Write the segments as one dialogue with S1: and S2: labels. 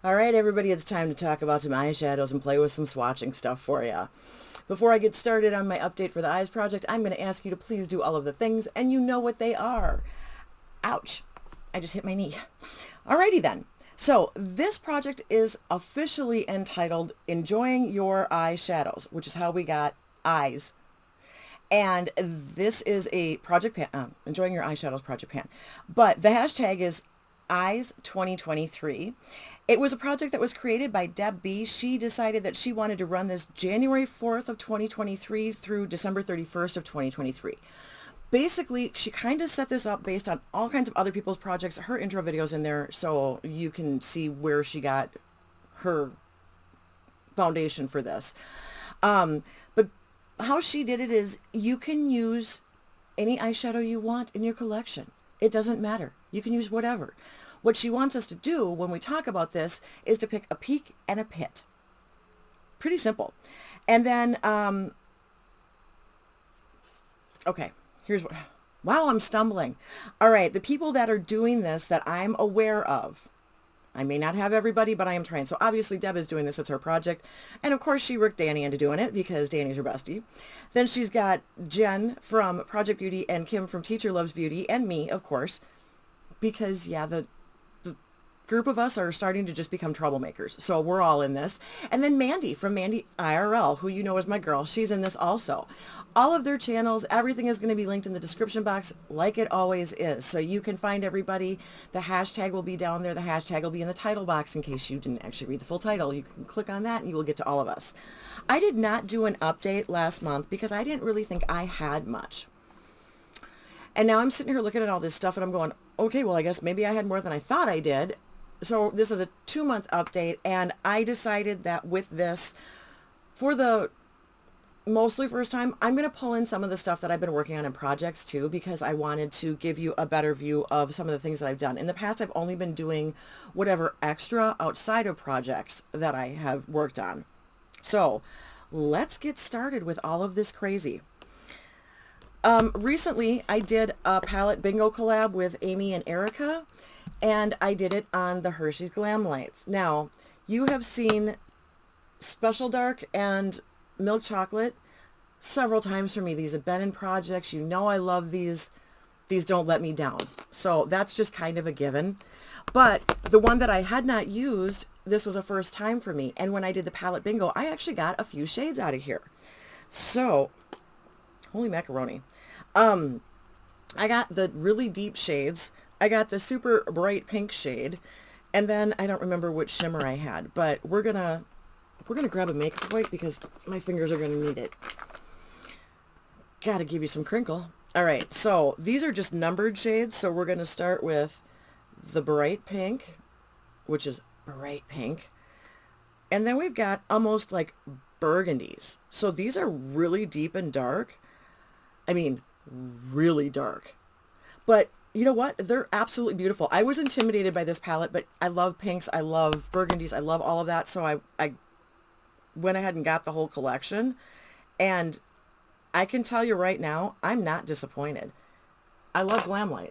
S1: All right, everybody, it's time to talk about some eyeshadows and play with some swatching stuff for you. Before I get started on my update for the eyes project, I'm going to ask you to please do all of the things, and you know what they are. Ouch, I just hit my knee. Alrighty then. So this project is officially entitled Enjoying Your Eyeshadows, which is how we got eyes. And this is a project pan, Enjoying Your Eyeshadows project pan. But the hashtag is Eyes 2023. It was a project that was created by Deb B. She decided that she wanted to run this January 4th of 2023 through December 31st of 2023. Basically, she kind of set this up based on all kinds of other people's projects. Her intro video's in there so you can see where she got her foundation for this. But how she did it is you can use any eyeshadow you want in your collection. It doesn't matter. You can use whatever. What she wants us to do when we talk about this is to pick a peak and a pit. Pretty simple. And then, okay, here's what, wow, I'm stumbling. All right, the people that are doing this that I'm aware of, I may not have everybody, but I am trying. So obviously Deb is doing this. It's her project. And of course she worked Danny into doing it because Danny's her bestie. Then she's got Jen from Project Beauty and Kim from Teacher Loves Beauty and me, of course, because yeah, the group of us are starting to just become troublemakers. So we're all in this. And then Mandy from Mandy IRL, who you know is my girl. She's in this also. All of their channels, everything is going to be linked in the description box like it always is. So you can find everybody. The hashtag will be down there. The hashtag will be in the title box in case you didn't actually read the full title. You can click on that and you will get to all of us. I did not do an update last month because I didn't really think I had much. And now I'm sitting here looking at all this stuff and I'm going, okay, well, I guess maybe I had more than I thought I did. So this is a 2-month update, and I decided that with this, for the mostly first time, I'm going to pull in some of the stuff that I've been working on in projects too, because I wanted to give you a better view of some of the things that I've done. In the past, I've only been doing whatever extra outside of projects that I have worked on. So let's get started with all of this crazy. Recently, I did a palette bingo collab with Amy and Erica. And I did it on the Hershey's Glam Lights. Now, you have seen Special Dark and Milk Chocolate several times for me. These have been in projects. You know I love these. These don't let me down. So that's just kind of a given. But the one that I had not used, this was a first time for me. And when I did the palette bingo, I actually got a few shades out of here. So, holy macaroni. I got the really deep shades. I got the super bright pink shade, and then I don't remember which shimmer I had, but we're gonna grab a makeup wipe because my fingers are gonna need it. Gotta give you some crinkle. All right, so these are just numbered shades, so we're gonna start with the bright pink, which is bright pink, and then we've got almost like burgundies. So these are really deep and dark. I mean, really dark, but you know what? They're absolutely beautiful. I was intimidated by this palette, but I love pinks. I love burgundies. I love all of that. So I went ahead and got the whole collection. And I can tell you right now, I'm not disappointed. I love Glamlight.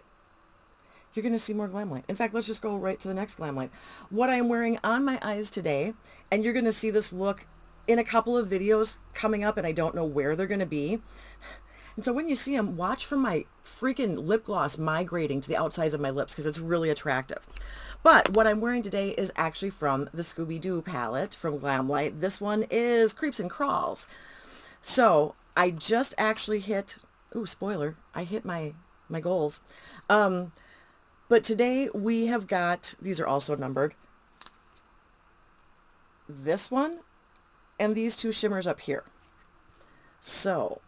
S1: You're going to see more Glamlight. In fact, let's just go right to the next Glamlight. What I'm wearing on my eyes today, and you're going to see this look in a couple of videos coming up, and I don't know where they're going to be. And so when you see them, watch for my freaking lip gloss migrating to the outsides of my lips because it's really attractive. But what I'm wearing today is actually from the Scooby-Doo palette from Glamlight. This one is Creeps and Crawls. So I just actually hit, ooh, spoiler, I hit my goals. But today we have got, these are also numbered, this one and these two shimmers up here. So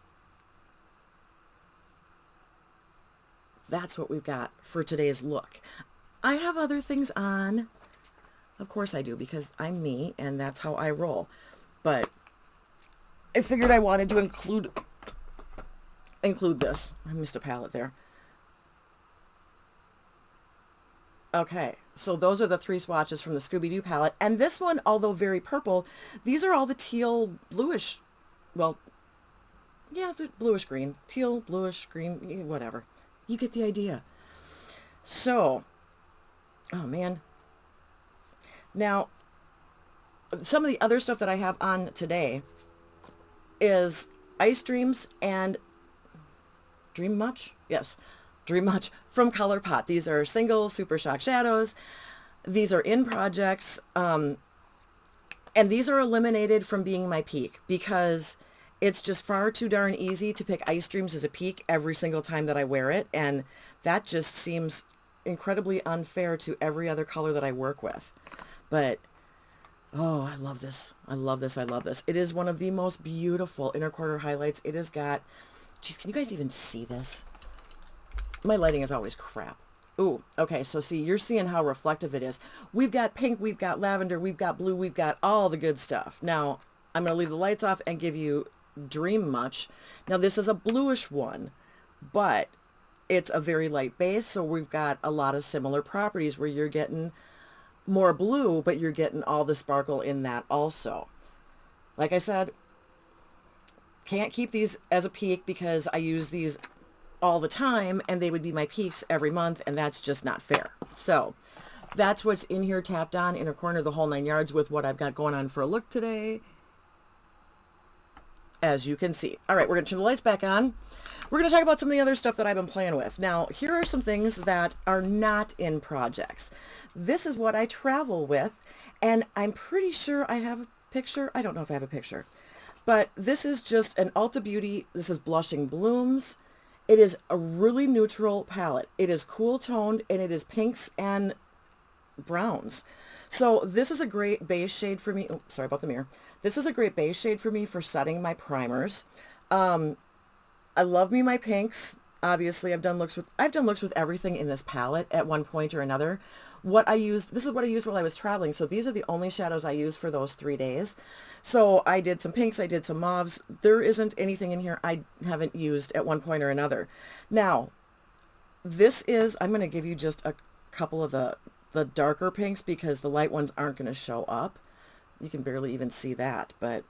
S1: that's what we've got for today's look. I have other things on. Of course I do, because I'm me and that's how I roll. But I figured I wanted to include this. I missed a palette there. Okay, so those are the 3 swatches from the Scooby-Doo palette. And this one, although very purple, these are all the teal bluish, well, yeah, the bluish green. Teal, bluish, green, whatever. You get the idea. So, oh man, Now, some of the other stuff that I have on today is Ice Dreams and Dream Much? Yes, Dream Much from ColourPop. These are single Super Shock shadows. These are in projects, and these are eliminated from being my peak because it's just far too darn easy to pick Ice Dreams as a peak every single time that I wear it, and that just seems incredibly unfair to every other color that I work with. But oh, I love this. I love this. I love this. It is one of the most beautiful inner corner highlights. It has got, geez, can you guys even see this? My lighting is always crap. Ooh, okay, so see, you're seeing how reflective it is. We've got pink, we've got lavender, we've got blue, we've got all the good stuff. Now, I'm going to leave the lights off and give you Dream Much. Now, this is a bluish one, but it's a very light base, so we've got a lot of similar properties where you're getting more blue, but you're getting all the sparkle in that also. Like I said, can't keep these as a peak because I use these all the time and they would be my peaks every month, and that's just not fair. So that's what's in here, tapped on, inner corner, the whole 9 yards with what I've got going on for a look today, as you can see. All right, we're going to turn the lights back on. We're going to talk about some of the other stuff that I've been playing with. Now, here are some things that are not in projects. This is what I travel with, and I'm pretty sure I have a picture. I don't know if I have a picture, but this is just an Ulta Beauty. This is Blushing Blooms. It is a really neutral palette. It is cool toned, and it is pinks and browns. So this is a great base shade for me. Oh, sorry about the mirror. This is a great base shade for me for setting my primers. I love me my pinks. Obviously, I've done looks with everything in this palette at one point or another. This is what I used while I was traveling. So these are the only shadows I used for those 3 days. So I did some pinks, I did some mauves. There isn't anything in here I haven't used at one point or another. Now, I'm going to give you just a couple of the darker pinks because the light ones aren't going to show up. You can barely even see that, but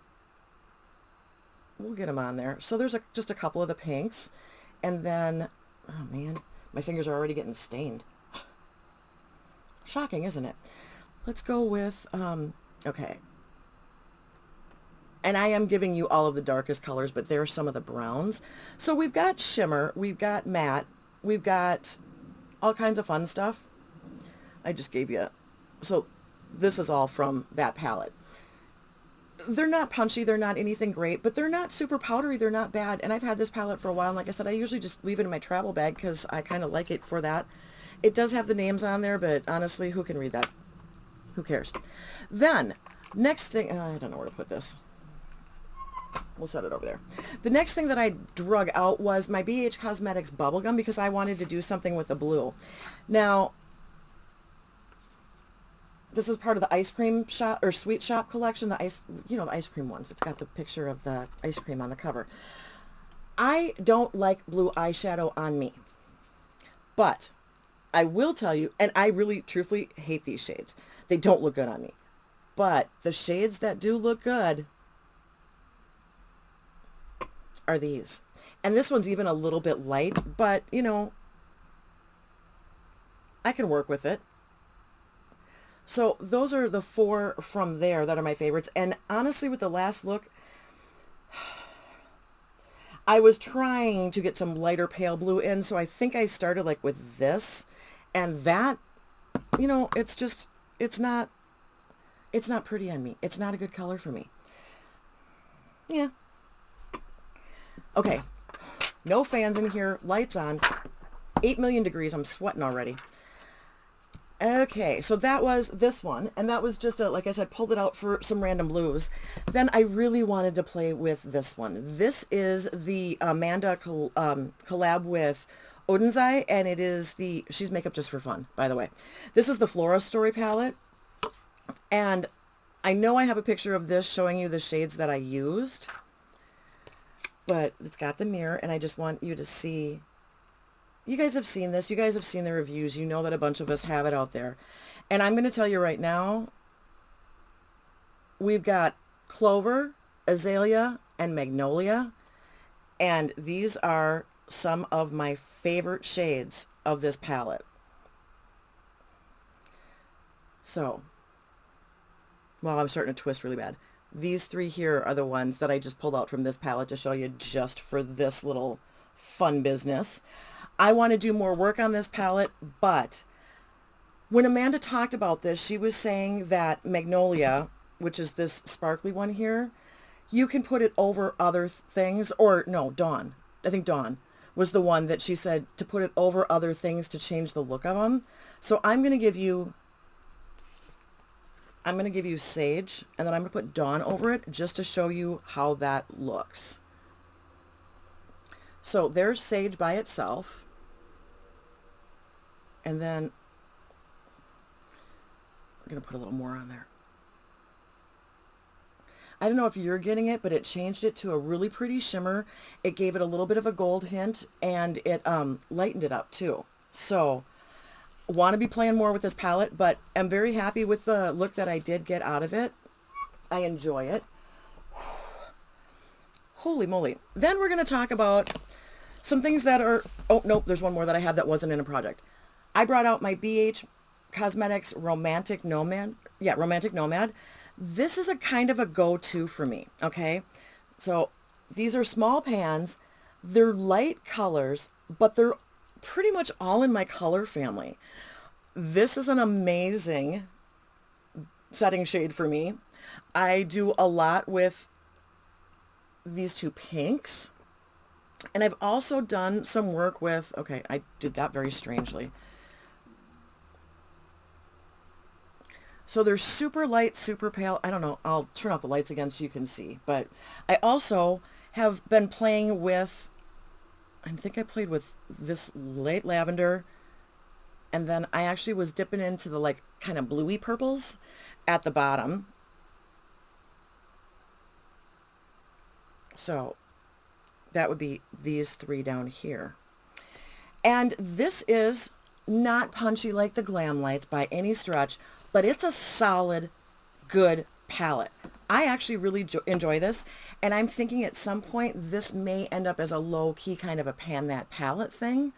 S1: we'll get them on there. So there's just a couple of the pinks. And then, oh man, my fingers are already getting stained. Shocking, isn't it? Let's go with, okay. And I am giving you all of the darkest colors, but there's some of the browns. So we've got shimmer, we've got matte, we've got all kinds of fun stuff. I just gave you, so this is all from that palette. They're not punchy, they're not anything great, but they're not super powdery, they're not bad. And I've had this palette for a while, and like I said, I usually just leave it in my travel bag because I kind of like it for that. It does have the names on there, but honestly, who can read that? Who cares? Then, next thing, I don't know where to put this. We'll set it over there. The next thing that I drug out was my BH Cosmetics bubblegum because I wanted to do something with the blue. Now, this is part of the ice cream shop or sweet shop collection, the ice cream ones. It's got the picture of the ice cream on the cover. I don't like blue eyeshadow on me, but I will tell you, and I really truthfully hate these shades. They don't look good on me, but the shades that do look good are these. And this one's even a little bit light, but I can work with it. So those are the 4 from there that are my favorites. And honestly, with the last look, I was trying to get some lighter pale blue in. So I think I started like with this, and that, it's not pretty on me. It's not a good color for me. Yeah. Okay. No fans in here. Lights on. 8 million degrees. I'm sweating already. Okay, so that was this one, and that was just like I said, pulled it out for some random blues. Then I really wanted to play with this one. This is the Amanda collab with Odenzai, and it is she's makeup just for fun, by the way. This is the Flora Story palette, and I know I have a picture of this showing you the shades that I used, but it's got the mirror, and I just want you to see. You guys have seen this. You guys have seen the reviews. You know that a bunch of us have it out there. And I'm going to tell you right now, we've got Clover, Azalea, and Magnolia. And these are some of my favorite shades of this palette. So, Well, I'm starting to twist really bad. These three here are the ones that I just pulled out from this palette to show you just for this little fun business. I want to do more work on this palette, but when Amanda talked about this, she was saying that Magnolia, which is this sparkly one here, you can put it over other things, or no, Dawn. I think Dawn was the one that she said to put it over other things to change the look of them. So I'm going to give you Sage, and then I'm going to put Dawn over it just to show you how that looks. So there's Sage by itself. And then I'm going to put a little more on there. I don't know if you're getting it, but it changed it to a really pretty shimmer. It gave it a little bit of a gold hint, and it lightened it up too. So want to be playing more with this palette, but I'm very happy with the look that I did get out of it. I enjoy it. Holy moly. Then we're going to talk about some things that are, oh nope, there's one more that I have that wasn't in a project. I brought out my BH Cosmetics Romantic Nomad. Yeah, Romantic Nomad. This is a kind of a go-to for me, okay? So these are small pans. They're light colors, but they're pretty much all in my color family. This is an amazing setting shade for me. I do a lot with these two pinks. And I've also done some work with, okay, I did that very strangely. So they're super light, super pale. I don't know. I'll turn off the lights again so you can see. But I also have been playing with, I think I played with this light lavender. And then I actually was dipping into the like kind of bluey purples at the bottom. So that would be these three down here. And this is not punchy like the Glam Lights by any stretch, but it's a solid, good palette. I actually really enjoy this, and I'm thinking at some point this may end up as a low-key kind of a pan that palette thing.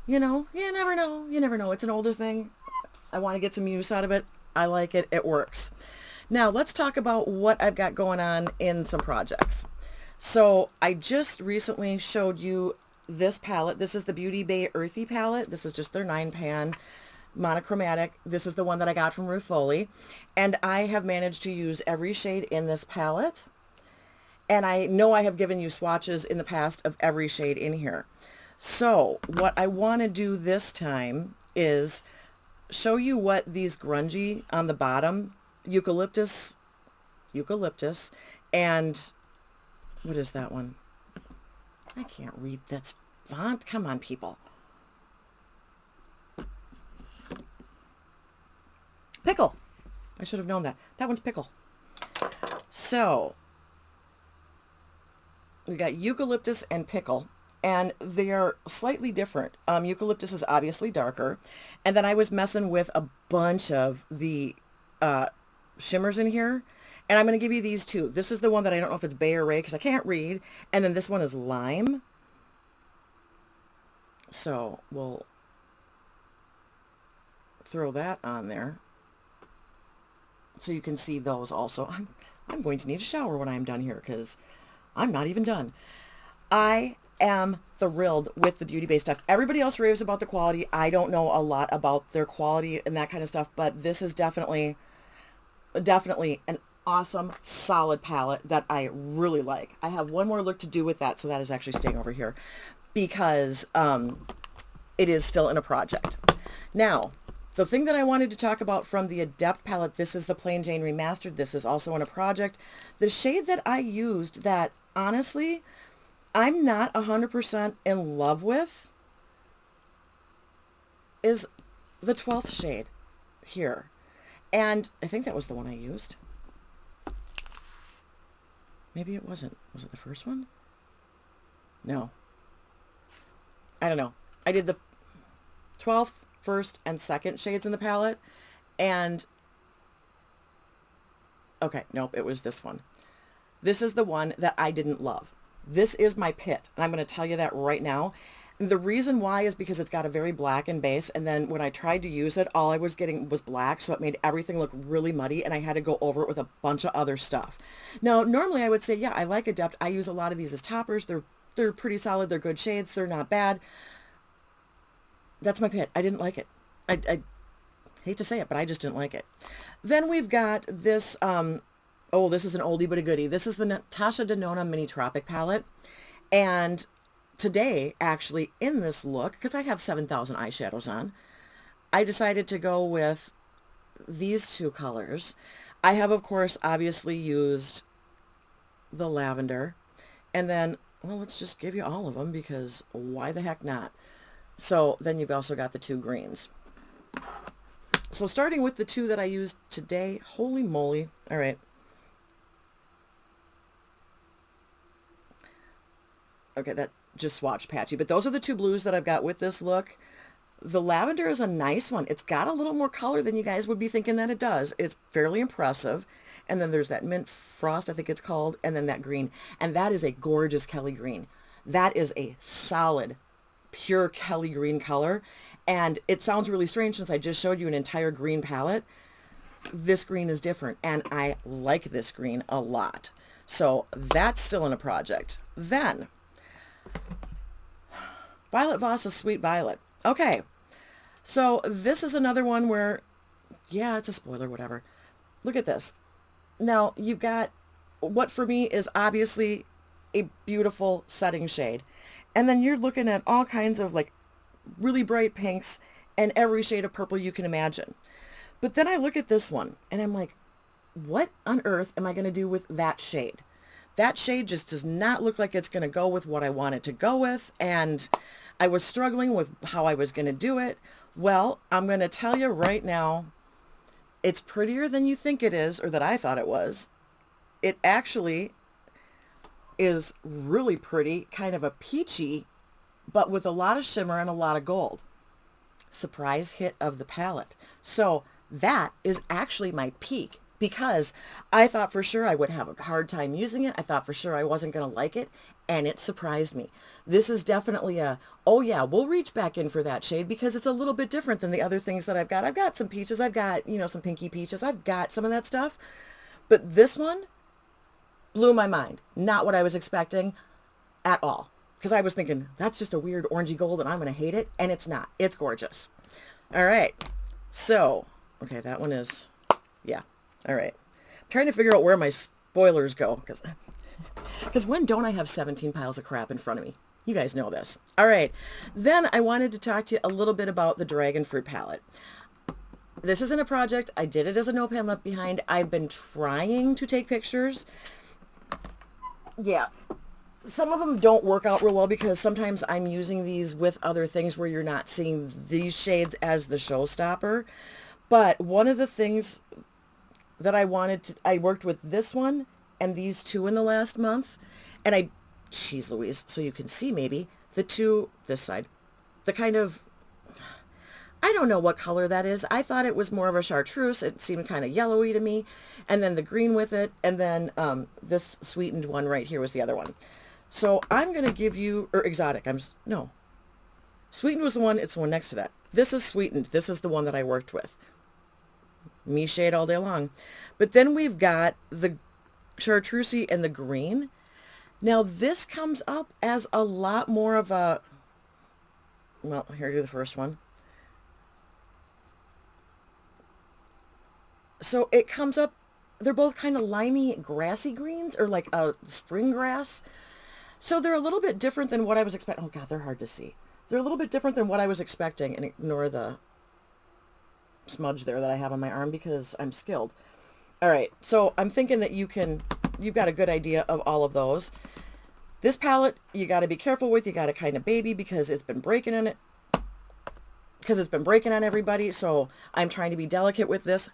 S1: You know, you never know. You never know. It's an older thing. I want to get some use out of it. I like it. It works. Now, let's talk about what I've got going on in some projects. So I just recently showed you this palette. This is the Beauty Bay Earthy palette. This is just their 9-pan monochromatic. This is the one that I got from Ruth Foley, and I have managed to use every shade in this palette, and I know I have given you swatches in the past of every shade in here. So what I want to do this time is show you what these grungy on the bottom, eucalyptus, and what is that one? I can't read that font. Come on, people. Pickle. I should have known that. That one's Pickle. So we got Eucalyptus and Pickle, and they are slightly different. Eucalyptus is obviously darker, and then I was messing with a bunch of the shimmers in here, and I'm going to give you these two. This is the one that I don't know if it's Bay or Ray because I can't read, and then this one is Lime. So we'll throw that on there so you can see those also. I'm going to need a shower when I'm done here because I'm not even done. I am thrilled with the Beauty Bay stuff. Everybody else raves about the quality. I don't know a lot about their quality and that kind of stuff, but this is definitely an awesome, solid palette that I really like. I have one more look to do with that, so that is actually staying over here because it is still in a project. Now, the thing that I wanted to talk about from the Adept palette, this is the Plain Jane Remastered. This is also in a project. The shade that I used that, honestly, I'm not 100% in love with is the 12th shade here. And I think that was the one I used. Maybe it wasn't. Was it the first one? No. I don't know. I did the 12th, first, and second shades in the palette. And, okay, nope, it was this one. This is the one that I didn't love. This is my pit, and I'm going to tell you that right now. The reason why is because it's got a very blackened base, and then when I tried to use it, all I was getting was black, so it made everything look really muddy, and I had to go over it with a bunch of other stuff. Now, normally I would say, yeah, I like Adept. I use a lot of these as toppers. They're pretty solid. They're good shades. They're not bad. That's my pit. I didn't like it. I hate to say it, but I just didn't like it. Then we've got this, oh, this is an oldie but a goodie. This is the Natasha Denona Mini Tropic palette. And today, actually, in this look, because I have 7,000 eyeshadows on, I decided to go with these two colors. I have, of course, obviously used the lavender. And then, well, let's just give you all of them, because why the heck not? So then you've also got the two greens. So starting with the two that I used today, holy moly. All right. Okay, that just swatched patchy, but those are the two blues that I've got with this look. The lavender is a nice one. It's got a little more color than you guys would be thinking that it does. It's fairly impressive. And then there's that mint frost, I think it's called, and then that green. And that is a gorgeous Kelly green. That is a solid, pure Kelly green color. And it sounds really strange since I just showed you an entire green palette. This green is different, and I like this green a lot. So that's still in a project. Then, Violet Voss's Sweet Violet. Okay, so this is another one where, yeah, it's a spoiler, whatever. Look at this. Now, you've got what for me is obviously a beautiful setting shade. And then you're looking at all kinds of like really bright pinks and every shade of purple you can imagine. But then I look at this one and I'm like, what on earth am I going to do with that shade? That shade just does not look like it's going to go with what I want it to go with. And I was struggling with how I was going to do it. Well, I'm going to tell you right now, it's prettier than you think it is, or that I thought it was. It actually is really pretty, kind of a peachy, but with a lot of shimmer and a lot of gold. Surprise hit of the palette. So that is actually my peak, because I thought for sure I would have a hard time using it. I thought for sure I wasn't going to like it, and it surprised me. This is definitely a, oh yeah, we'll reach back in for that shade because it's a little bit different than the other things that I've got. I've got some peaches. I've got, you know, some pinky peaches. I've got some of that stuff. But this one blew my mind. Not what I was expecting at all. Because I was thinking, that's just a weird orangey gold and I'm going to hate it. And it's not. It's gorgeous. All right. So, okay, that one is, yeah. All right. I'm trying to figure out where my spoilers go. Because when don't I have 17 piles of crap in front of me? You guys know this. All right. Then I wanted to talk to you a little bit about the Dragon Fruit palette. This isn't a project. I did it as a No Pan Left Behind. I've been trying to take pictures. Yeah. Some of them don't work out real well because sometimes I'm using these with other things where you're not seeing these shades as the showstopper. But one of the things that I worked with this one and these two in the last month. And geez Louise, so you can see maybe the two, this side, the kind of, I don't know what color that is. I thought it was more of a chartreuse. It seemed kind of yellowy to me. And then the green with it. And then this sweetened one right here was the other one. So I'm going to give you, or exotic, no. Sweetened was the one, it's the one next to that. This is sweetened. This is the one that I worked with. Me shade all day long. But then we've got the chartreusey and the green. Now this comes up as a lot more of a, well, here's the first one. So it comes up, they're both kind of limey, grassy greens, or like a spring grass. So they're a little bit different than what I was expecting. Oh God, they're hard to see. They're a little bit different than what I was expecting, and ignore the smudge there that I have on my arm because I'm skilled. All right, so I'm thinking that you've got a good idea of all of those. This palette, you got to be careful with. You got to kind of baby because it's been breaking on it. Because it's been breaking on everybody, so I'm trying to be delicate with this.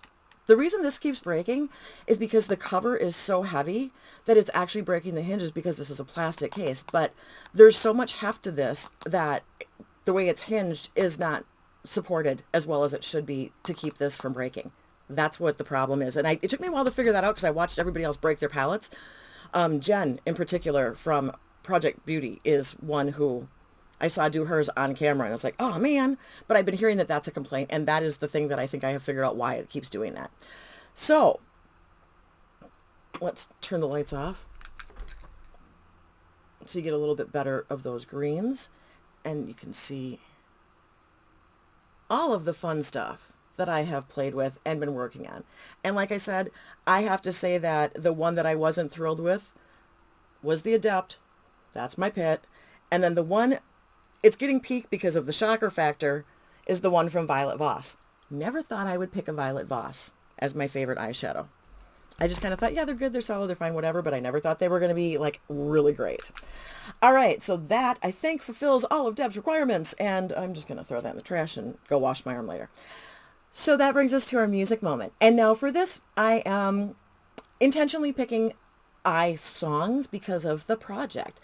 S1: The reason this keeps breaking is because the cover is so heavy that it's actually breaking the hinges because this is a plastic case. But there's so much heft to this that the way it's hinged is not supported as well as it should be to keep this from breaking. That's what the problem is. And it took me a while to figure that out because I watched everybody else break their palettes. Jen, in particular, from Project Beauty, is one who I saw do hers on camera, and I was like, oh man, but I've been hearing that that's a complaint, and that is the thing that I think I have figured out why it keeps doing that. So let's turn the lights off so you get a little bit better of those greens, and you can see all of the fun stuff that I have played with and been working on. And like I said, I have to say that the one that I wasn't thrilled with was the Adept. That's my pit. And then the one, it's getting peaked because of the shocker factor, is the one from Violet Voss. Never thought I would pick a Violet Voss as my favorite eyeshadow. I just kind of thought, yeah, they're good, they're solid, they're fine, whatever, but I never thought they were going to be like really great. All right, so that I think fulfills all of Deb's requirements, and I'm just going to throw that in the trash and go wash my arm later. So that brings us to our music moment. And now for this, I am intentionally picking eye songs because of the project.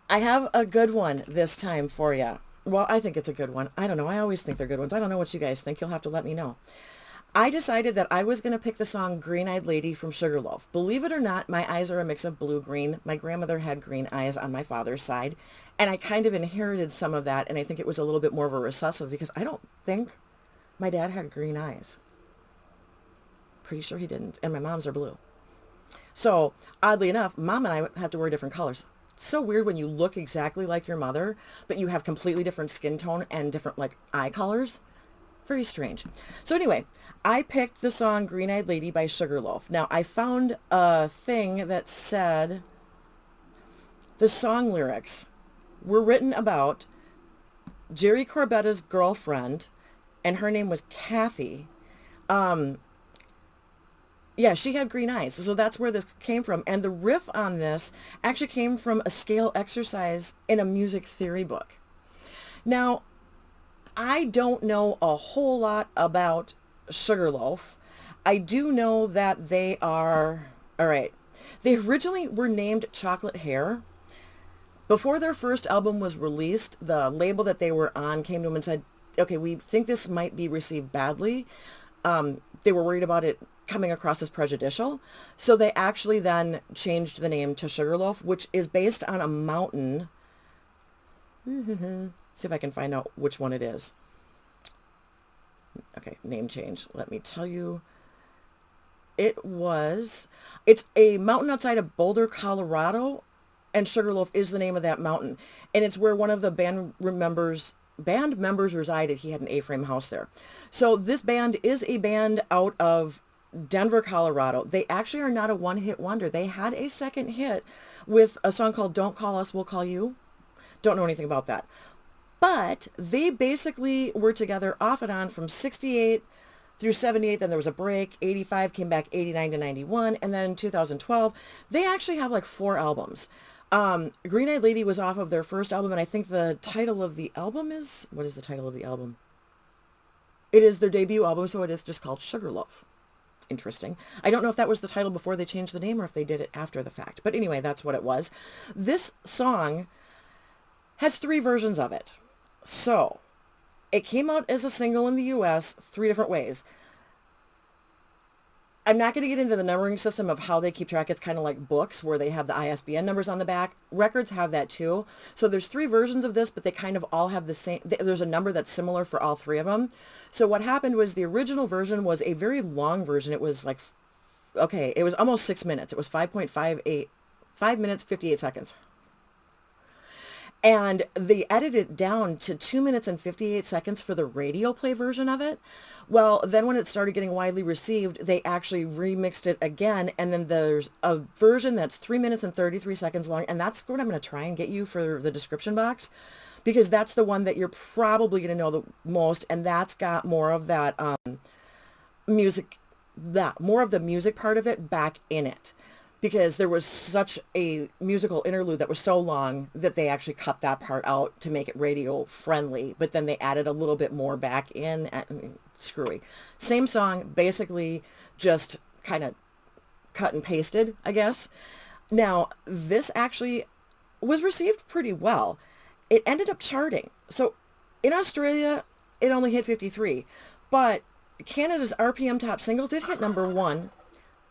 S1: I have a good one this time for you. Well, I think it's a good one. I don't know. I always think they're good ones. I don't know what you guys think. You'll have to let me know. I decided that I was going to pick the song Green Eyed Lady from Sugarloaf. Believe it or not, my eyes are a mix of blue-green. My grandmother had green eyes on my father's side, and I kind of inherited some of that, and I think it was a little bit more of a recessive because I don't think my dad had green eyes. Pretty sure he didn't, and my mom's are blue. So, oddly enough, Mom and I have to wear different colors. It's so weird when you look exactly like your mother, but you have completely different skin tone and different, like, eye colors. Very strange. So anyway, I picked the song Green Eyed Lady by Sugarloaf. Now, I found a thing that said the song lyrics were written about Jerry Corbetta's girlfriend, and her name was Kathy. Yeah, she had green eyes. So that's where this came from. And the riff on this actually came from a scale exercise in a music theory book. Now, I don't know a whole lot about Sugarloaf. I do know that they are, all right, they originally were named Chocolate Hair. Before their first album was released, the label that they were on came to them and said, okay, we think this might be received badly. They were worried about it coming across as prejudicial. So they actually then changed the name to Sugarloaf, which is based on a mountain. See if I can find out which one it is. Okay, name change. Let me tell you. It's a mountain outside of Boulder, Colorado, and Sugarloaf is the name of that mountain. And it's where one of the band members resided. He had an A-frame house there. So this band is a band out of Denver, Colorado. They actually are not a one-hit wonder. They had a second hit with a song called Don't Call Us, We'll Call You. Don't know anything about that. But they basically were together off and on from 68 through 78. Then there was a break. 85 came back, 89 to 91. And then 2012, they actually have like 4 albums. Green Eyed Lady was off of their first album, and I think the title of the album is, what is the title of the album? It is their debut album, so it is just called Sugarloaf. Interesting. I don't know if that was the title before they changed the name or if they did it after the fact. But anyway, that's what it was. This song has 3 versions of it. So, it came out as a single in the US 3 different ways. I'm not going to get into the numbering system of how they keep track. It's kind of like books where they have the ISBN numbers on the back. Records have that too. So there's 3 versions of this, but they kind of all have the same. There's a number that's similar for all 3 of them. So what happened was the original version was a very long version. It was like, okay, it was almost 6 minutes. It was 5 minutes, 58 seconds. And they edited it down to 2 minutes and 58 seconds for the radio play version of it. Well, then when it started getting widely received, they actually remixed it again. And then there's a version that's 3 minutes and 33 seconds long. And that's what I'm going to try and get you for the description box, because that's the one that you're probably going to know the most. And that's got more of that more of the music part of it back in it. Because there was such a musical interlude that was so long that they actually cut that part out to make it radio friendly. But then they added a little bit more back in. Screwy. Same song, basically just kind of cut and pasted, I guess. Now, this actually was received pretty well. It ended up charting. So in Australia, it only hit 53. But Canada's RPM top singles, it hit number 1.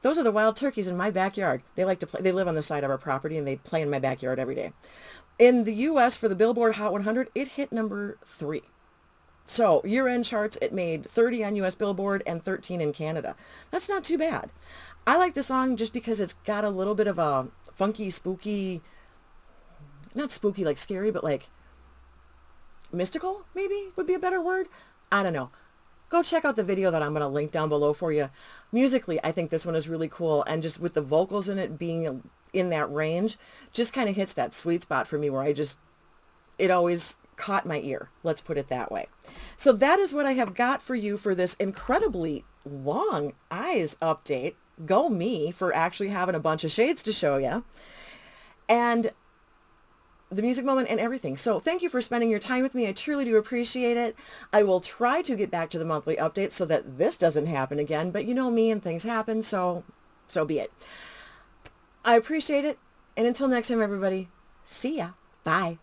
S1: Those are the wild turkeys in my backyard. They like to play. They live on the side of our property and they play in my backyard every day. In the U.S. for the Billboard Hot 100, it hit number 3. So year-end charts, it made 30 on U.S. Billboard and 13 in Canada. That's not too bad. I like the song just because it's got a little bit of a funky, spooky, not spooky like scary, but like mystical maybe would be a better word. I don't know. Go check out the video that I'm going to link down below for you. Musically, I think this one is really cool. And just with the vocals in it being in that range, just kind of hits that sweet spot for me where it always caught my ear. Let's put it that way. So that is what I have got for you for this incredibly long eyes update. Go me for actually having a bunch of shades to show you. And the music moment and everything. So thank you for spending your time with me. I truly do appreciate it. I will try to get back to the monthly updates so that this doesn't happen again, but you know me and things happen, so be it. I appreciate it. And until next time, everybody, see ya. Bye.